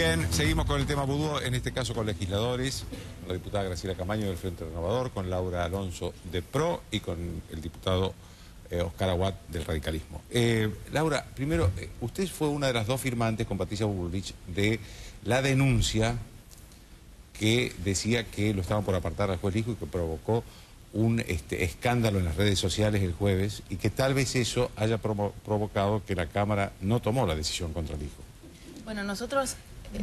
Bien, seguimos con el tema vudú, en este caso con legisladores, con la diputada Graciela Camaño del Frente Renovador, con Laura Alonso de PRO y con el diputado Oscar Aguad del radicalismo. Laura, primero, usted fue una de las dos firmantes con Patricia Bullrich de la denuncia que decía que lo estaban por apartar al juez Lijo y que provocó un escándalo en las redes sociales el jueves y que tal vez eso haya provocado que la Cámara no tomó la decisión contra Lijo. Bueno,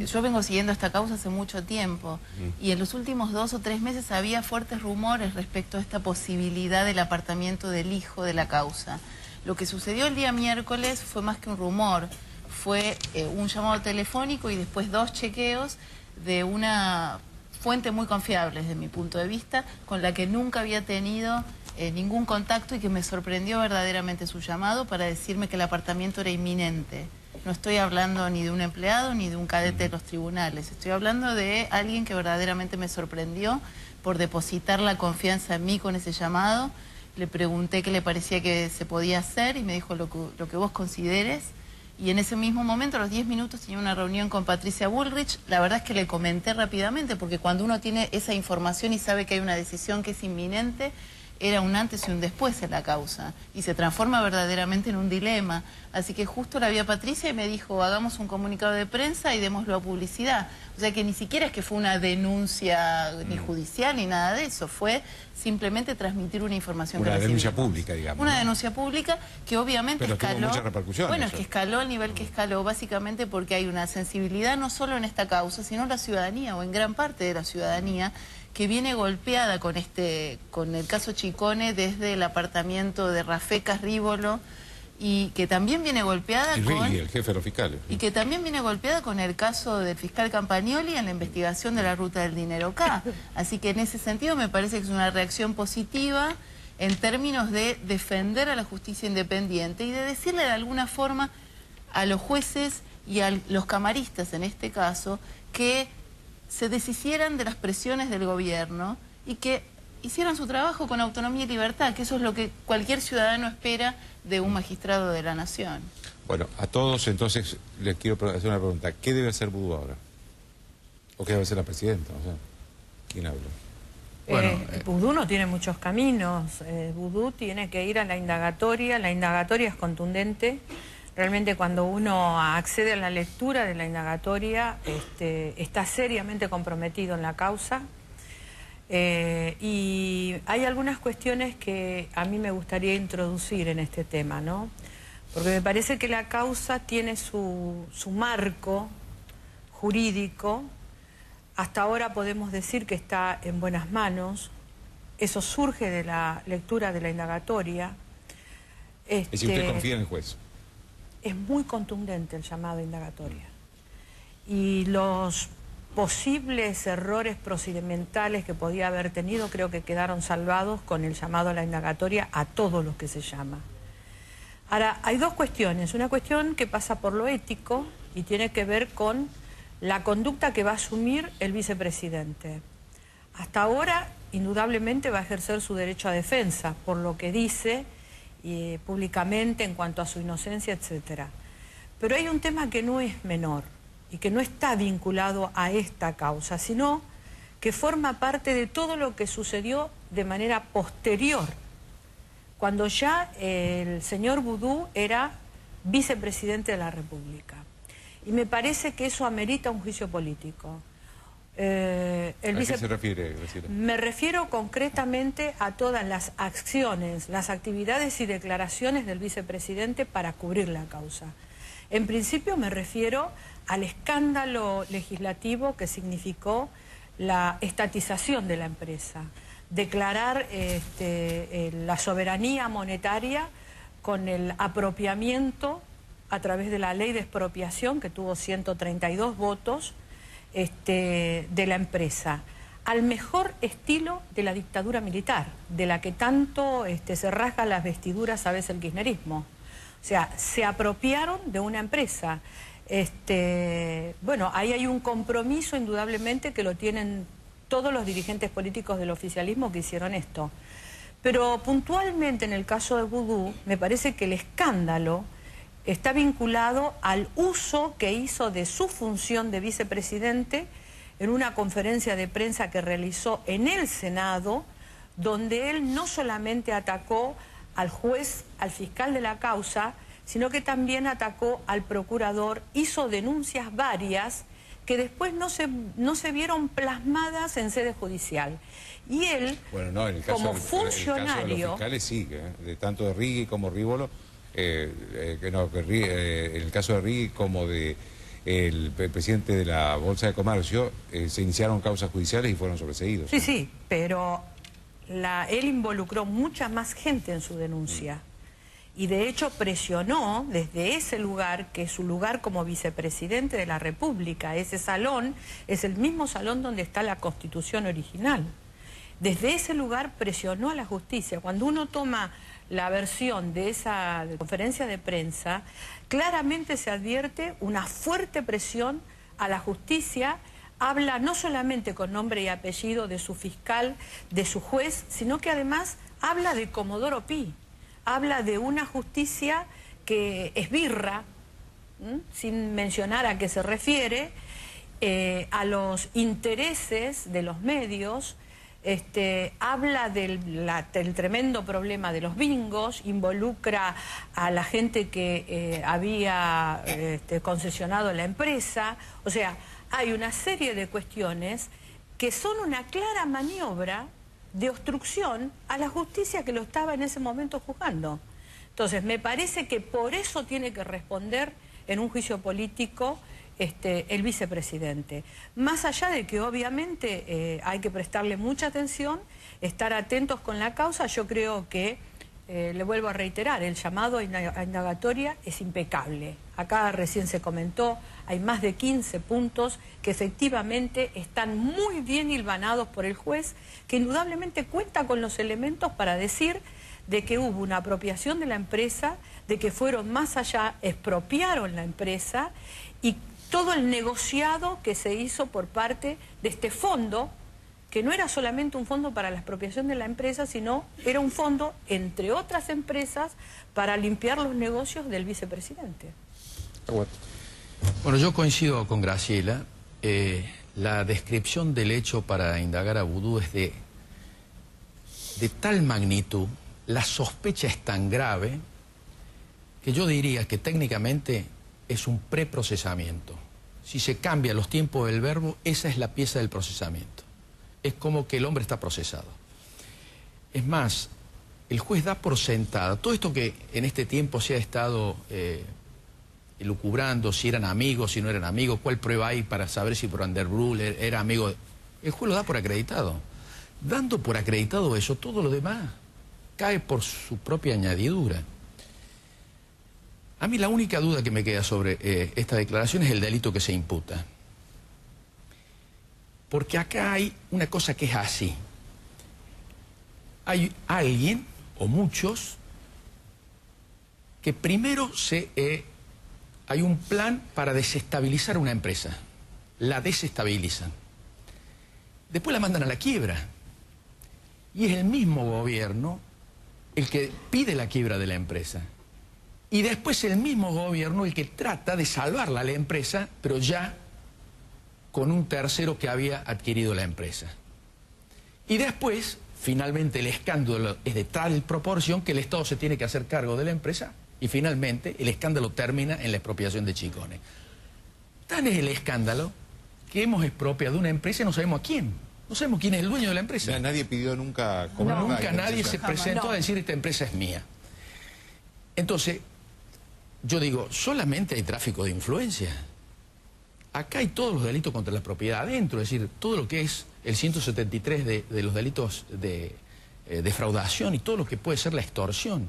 yo vengo siguiendo esta causa hace mucho tiempo y en los últimos 2 o 3 meses había fuertes rumores respecto a esta posibilidad del apartamiento del hijo de la causa. Lo que sucedió el día miércoles fue más que un rumor, fue un llamado telefónico y después 2 chequeos de una fuente muy confiable desde mi punto de vista, con la que nunca había tenido ningún contacto y que me sorprendió verdaderamente su llamado para decirme que el apartamiento era inminente. No estoy hablando ni de un empleado ni de un cadete de los tribunales. Estoy hablando de alguien que verdaderamente me sorprendió por depositar la confianza en mí con ese llamado. Le pregunté qué le parecía que se podía hacer y me dijo lo que vos consideres. Y en ese mismo momento, a los 10 minutos, tenía una reunión con Patricia Bullrich. La verdad es que le comenté rápidamente, porque cuando uno tiene esa información y sabe que hay una decisión que es inminente, era un antes y un después en la causa y se transforma verdaderamente en un dilema. Así que justo la vi a Patricia y me dijo, hagamos un comunicado de prensa y démoslo a publicidad. O sea que ni siquiera es que fue una denuncia ni judicial ni nada de eso, fue simplemente transmitir una información que recibimos. Una denuncia pública, digamos. Una denuncia pública que obviamente escaló. Tuvo muchas repercusiones. Bueno, es que escaló al nivel que escaló, básicamente porque hay una sensibilidad no solo en esta causa, sino en la ciudadanía o en gran parte de la ciudadanía, que viene golpeada con el caso Chicone desde el apartamiento de Rafecas Rívolo y que también viene golpeada el jefe de los fiscales. Y que también viene golpeada con el caso del fiscal Campagnoli en la investigación de la ruta del dinero K. Así que en ese sentido me parece que es una reacción positiva en términos de defender a la justicia independiente y de decirle de alguna forma a los jueces y a los camaristas en este caso que se deshicieran de las presiones del gobierno y que hicieran su trabajo con autonomía y libertad, que eso es lo que cualquier ciudadano espera de un magistrado de la nación. Bueno, a todos entonces les quiero hacer una pregunta. ¿Qué debe hacer vudú ahora? ¿O qué debe hacer la presidenta? O sea, ¿quién habla? Bueno, vudú no tiene muchos caminos. Vudú tiene que ir a la indagatoria es contundente. Realmente cuando uno accede a la lectura de la indagatoria está seriamente comprometido en la causa y hay algunas cuestiones que a mí me gustaría introducir en este tema, ¿no? Porque me parece que la causa tiene su marco jurídico. Hasta ahora podemos decir que está en buenas manos. Eso surge de la lectura de la indagatoria. Es decir, ¿usted confía en el juez? Es muy contundente el llamado a indagatoria. Y los posibles errores procedimentales que podía haber tenido creo que quedaron salvados con el llamado a la indagatoria a todos los que se llama. Ahora, hay dos cuestiones. Una cuestión que pasa por lo ético y tiene que ver con la conducta que va a asumir el vicepresidente. Hasta ahora, indudablemente, va a ejercer su derecho a defensa por lo que dice públicamente en cuanto a su inocencia, etc. Pero hay un tema que no es menor y que no está vinculado a esta causa, sino que forma parte de todo lo que sucedió de manera posterior, cuando ya el señor Vudú era vicepresidente de la República. Y me parece que eso amerita un juicio político. ¿A qué se refiere, Graciela? Me refiero concretamente a todas las acciones, las actividades y declaraciones del vicepresidente para cubrir la causa. En principio me refiero al escándalo legislativo que significó la estatización de la empresa, declarar la soberanía monetaria con el apropiamiento a través de la ley de expropiación que tuvo 132 votos, de la empresa, al mejor estilo de la dictadura militar, de la que tanto se rasga las vestiduras a veces el kirchnerismo. O sea, se apropiaron de una empresa. Bueno, ahí hay un compromiso indudablemente que lo tienen todos los dirigentes políticos del oficialismo que hicieron esto. Pero puntualmente en el caso de Vudú, me parece que el escándalo está vinculado al uso que hizo de su función de vicepresidente en una conferencia de prensa que realizó en el Senado, donde él no solamente atacó al juez, al fiscal de la causa, sino que también atacó al procurador, hizo denuncias varias que después no se vieron plasmadas en sede judicial. Y él, bueno, no, en el caso, como En funcionario... el caso de los fiscales sí, de tanto de Rigui como Rívolo, en el caso de Rigui como de el presidente de la Bolsa de Comercio, se iniciaron causas judiciales y fueron sobreseídos. Sí, sí, pero él involucró mucha más gente en su denuncia. Y de hecho presionó desde ese lugar, que es su lugar como vicepresidente de la República. Ese salón es el mismo salón donde está la Constitución original. Desde ese lugar presionó a la justicia. Cuando uno toma la versión de esa conferencia de prensa, claramente se advierte una fuerte presión a la justicia. Habla no solamente con nombre y apellido de su fiscal, de su juez, sino que además habla de Comodoro Pi. Habla de una justicia que esbirra, sin mencionar a qué se refiere, a los intereses de los medios. Habla del tremendo problema de los bingos, involucra a la gente que había concesionado la empresa. O sea, hay una serie de cuestiones que son una clara maniobra de obstrucción a la justicia que lo estaba en ese momento juzgando. Entonces, me parece que por eso tiene que responder en un juicio político el vicepresidente. Más allá de que obviamente hay que prestarle mucha atención, estar atentos con la causa. Yo creo que, le vuelvo a reiterar, el llamado a indagatoria es impecable. Acá recién se comentó, hay más de 15 puntos que efectivamente están muy bien hilvanados por el juez, que indudablemente cuenta con los elementos para decir de que hubo una apropiación de la empresa, de que fueron más allá, expropiaron la empresa, y todo el negociado que se hizo por parte de este fondo, que no era solamente un fondo para la expropiación de la empresa, sino era un fondo, entre otras empresas, para limpiar los negocios del vicepresidente. Bueno, yo coincido con Graciela. La descripción del hecho para indagar a Vudú es de tal magnitud, la sospecha es tan grave, que yo diría que técnicamente es un preprocesamiento. Si se cambian los tiempos del verbo, esa es la pieza del procesamiento. Es como que el hombre está procesado. Es más, el juez da por sentada todo esto que en este tiempo se ha estado elucubrando, si eran amigos, si no eran amigos, cuál prueba hay para saber si Brandenburg era amigo. El juez lo da por acreditado. Dando por acreditado eso, todo lo demás cae por su propia añadidura. A mí la única duda que me queda sobre esta declaración es el delito que se imputa. Porque acá hay una cosa que es así. Hay alguien, o muchos, que primero hay un plan para desestabilizar una empresa. La desestabilizan. Después la mandan a la quiebra. Y es el mismo gobierno el que pide la quiebra de la empresa. Y después el mismo gobierno el que trata de salvarla a la empresa, pero ya con un tercero que había adquirido la empresa. Y después, finalmente, el escándalo es de tal proporción que el Estado se tiene que hacer cargo de la empresa y finalmente el escándalo termina en la expropiación de Chicones. Tan es el escándalo que hemos expropiado una empresa y no sabemos a quién. No sabemos quién es el dueño de la empresa. Nadie pidió nunca... Nunca nadie se presentó a decir esta empresa es mía. Entonces, yo digo, solamente hay tráfico de influencia. Acá hay todos los delitos contra la propiedad adentro, es decir, todo lo que es el 173 de los delitos de defraudación y todo lo que puede ser la extorsión.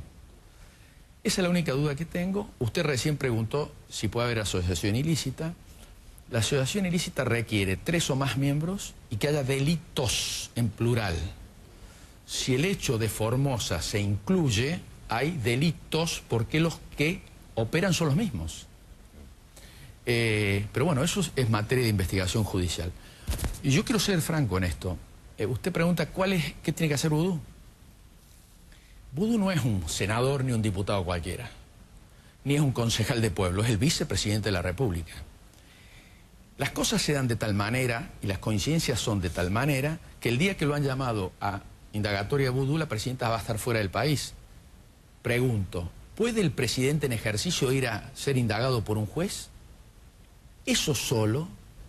Esa es la única duda que tengo. Usted recién preguntó si puede haber asociación ilícita. La asociación ilícita requiere 3 o más miembros y que haya delitos en plural. Si el hecho de Formosa se incluye, hay delitos porque los que operan son los mismos. Pero bueno, eso es materia de investigación judicial. Y yo quiero ser franco en esto. Usted pregunta, ¿qué tiene que hacer Vudú? Vudú no es un senador ni un diputado cualquiera. ni es un concejal de pueblo, es el vicepresidente de la República. Las cosas se dan de tal manera, y las coincidencias son de tal manera, que el día que lo han llamado a indagatoria vudú, la presidenta va a estar fuera del país. Pregunto, ¿puede el presidente en ejercicio ir a ser indagado por un juez? Eso solo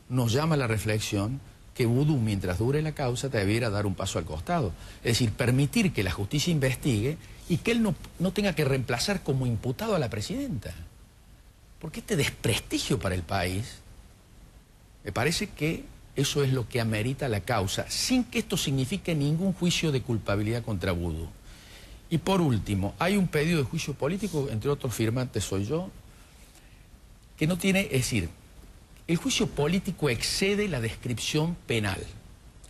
nos llama a la reflexión que vudú, mientras dure la causa, debiera dar un paso al costado. Es decir, permitir que la justicia investigue y que él no tenga que reemplazar como imputado a la presidenta. Porque este desprestigio para el país, me parece que eso es lo que amerita la causa, sin que esto signifique ningún juicio de culpabilidad contra vudú. Y por último, hay un pedido de juicio político, entre otros firmantes soy yo, que no tiene, es decir, el juicio político excede la descripción penal.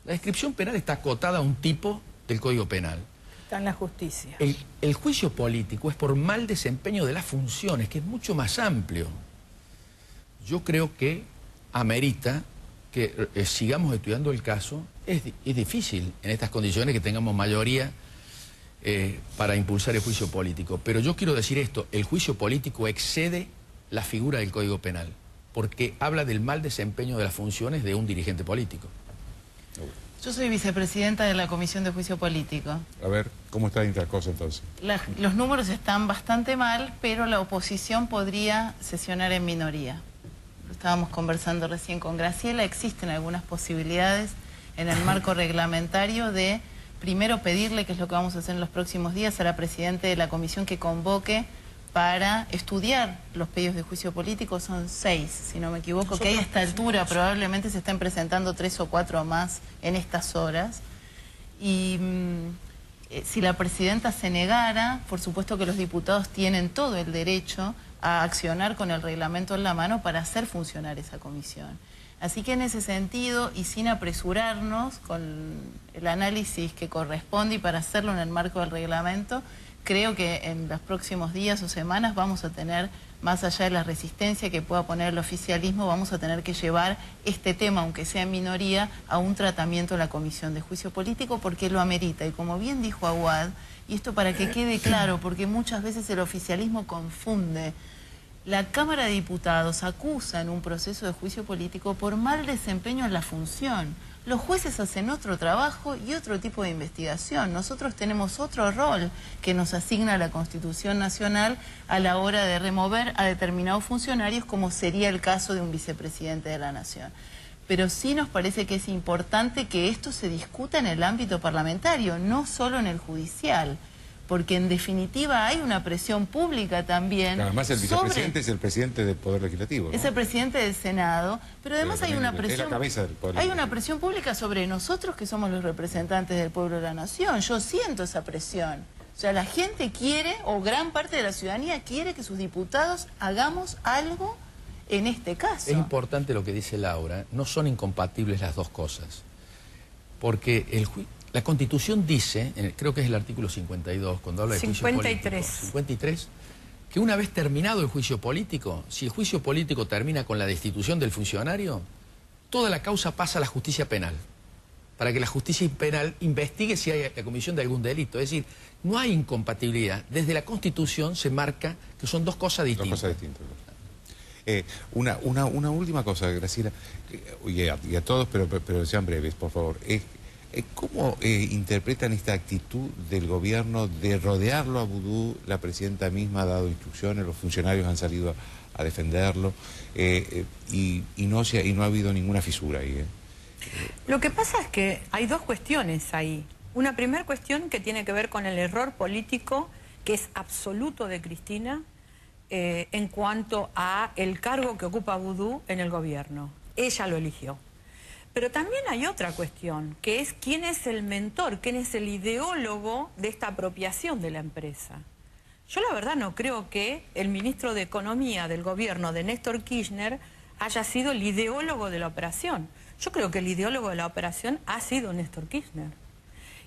La descripción penal está acotada a un tipo del Código Penal. Está en la justicia. El juicio político es por mal desempeño de las funciones, que es mucho más amplio. Yo creo que amerita que sigamos estudiando el caso. Es difícil en estas condiciones que tengamos mayoría para impulsar el juicio político. Pero yo quiero decir esto, el juicio político excede la figura del Código Penal, porque habla del mal desempeño de las funciones de un dirigente político. Yo soy vicepresidenta de la Comisión de Juicio Político. A ver, ¿cómo está la cosa entonces? Los números están bastante mal, pero la oposición podría sesionar en minoría. Lo estábamos conversando recién con Graciela. Existen algunas posibilidades en el marco reglamentario de, primero, pedirle, que es lo que vamos a hacer en los próximos días, a la presidenta de la comisión que convoque para estudiar los pedidos de juicio político. Son 6, si no me equivoco, que a esta altura probablemente se estén presentando 3 o 4 más en estas horas. Y si la presidenta se negara, por supuesto que los diputados tienen todo el derecho a accionar con el reglamento en la mano para hacer funcionar esa comisión. Así que en ese sentido, y sin apresurarnos con el análisis que corresponde y para hacerlo en el marco del reglamento, creo que en los próximos días o semanas vamos a tener, más allá de la resistencia que pueda poner el oficialismo, vamos a tener que llevar este tema, aunque sea en minoría, a un tratamiento en la Comisión de Juicio Político, porque lo amerita. Y como bien dijo Aguad, y esto para que quede claro, porque muchas veces el oficialismo confunde, la Cámara de Diputados acusa en un proceso de juicio político por mal desempeño en la función. Los jueces hacen otro trabajo y otro tipo de investigación. Nosotros tenemos otro rol que nos asigna la Constitución Nacional a la hora de remover a determinados funcionarios, como sería el caso de un vicepresidente de la Nación. Pero sí nos parece que es importante que esto se discuta en el ámbito parlamentario, no solo en el judicial. Porque en definitiva hay una presión pública también. Además el vicepresidente es el presidente del Poder Legislativo, ¿no? Es el presidente del Senado, pero además hay una presión. Es la cabeza del Poder Hay Legislativo. una presión pública sobre nosotros que somos los representantes del pueblo de la nación. Yo siento esa presión. O sea, la gente quiere, o gran parte de la ciudadanía quiere que sus diputados hagamos algo en este caso. Es importante lo que dice Laura, no son incompatibles las dos cosas. Porque la Constitución dice, creo que es el artículo 52, cuando habla de juicio político, 53, que una vez terminado el juicio político, si el juicio político termina con la destitución del funcionario, toda la causa pasa a la justicia penal, para que la justicia penal investigue si hay la comisión de algún delito. Es decir, no hay incompatibilidad. Desde la Constitución se marca que son dos cosas distintas. Dos cosas distintas. Una última cosa, Graciela, y a todos, pero sean breves, por favor. ¿Cómo interpretan esta actitud del gobierno de rodearlo a vudú? La presidenta misma ha dado instrucciones, los funcionarios han salido a defenderlo, y no ha habido ninguna fisura ahí. Lo que pasa es que hay dos cuestiones ahí. Una primera cuestión que tiene que ver con el error político, que es absoluto de Cristina, en cuanto a el cargo que ocupa vudú en el gobierno. Ella lo eligió. Pero también hay otra cuestión, que es quién es el mentor, quién es el ideólogo de esta apropiación de la empresa. Yo la verdad no creo que el ministro de Economía del gobierno de Néstor Kirchner haya sido el ideólogo de la operación. Yo creo que el ideólogo de la operación ha sido Néstor Kirchner.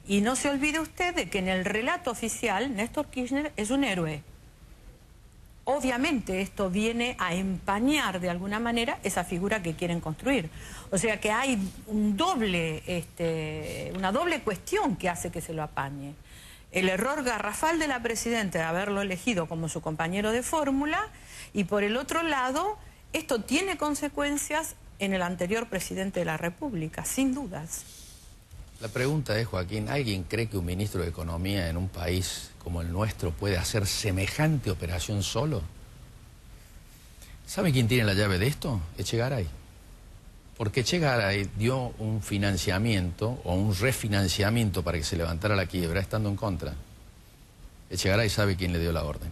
Y no se olvide usted de que en el relato oficial Néstor Kirchner es un héroe. Obviamente esto viene a empañar de alguna manera esa figura que quieren construir. O sea que hay una doble cuestión que hace que se lo apañe. el error garrafal de la presidenta de haberlo elegido como su compañero de fórmula, y por el otro lado, esto tiene consecuencias en el anterior presidente de la República, sin dudas. La pregunta es, Joaquín, ¿alguien cree que un ministro de Economía en un país como el nuestro puede hacer semejante operación solo? ¿Sabe quién tiene la llave de esto? Echegaray. Porque Echegaray dio un financiamiento o un refinanciamiento para que se levantara la quiebra estando en contra. Echegaray sabe quién le dio la orden.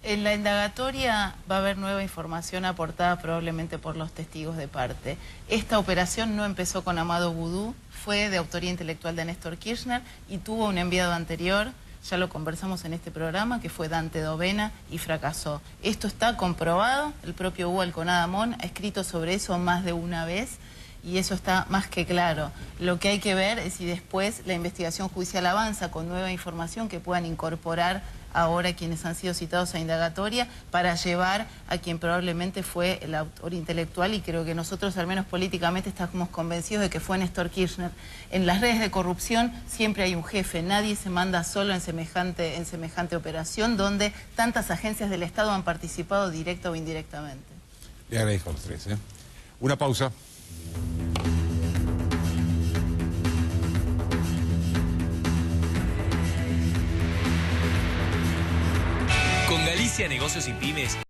En la indagatoria va a haber nueva información aportada probablemente por los testigos de parte. Esta operación no empezó con Amado Boudou, fue de autoría intelectual de Néstor Kirchner y tuvo un enviado anterior, ya lo conversamos en este programa, que fue Dante Dovena, y fracasó. Esto está comprobado, el propio Hugo Alconada-Amón ha escrito sobre eso más de una vez y eso está más que claro. Lo que hay que ver es si después la investigación judicial avanza con nueva información que puedan incorporar ahora quienes han sido citados a indagatoria para llevar a quien probablemente fue el autor intelectual, y creo que nosotros al menos políticamente estamos convencidos de que fue Néstor Kirchner. En las redes de corrupción siempre hay un jefe, nadie se manda solo en semejante operación donde tantas agencias del Estado han participado directa o indirectamente. Le agradezco a los tres. Una pausa. Con Galicia Negocios y Pymes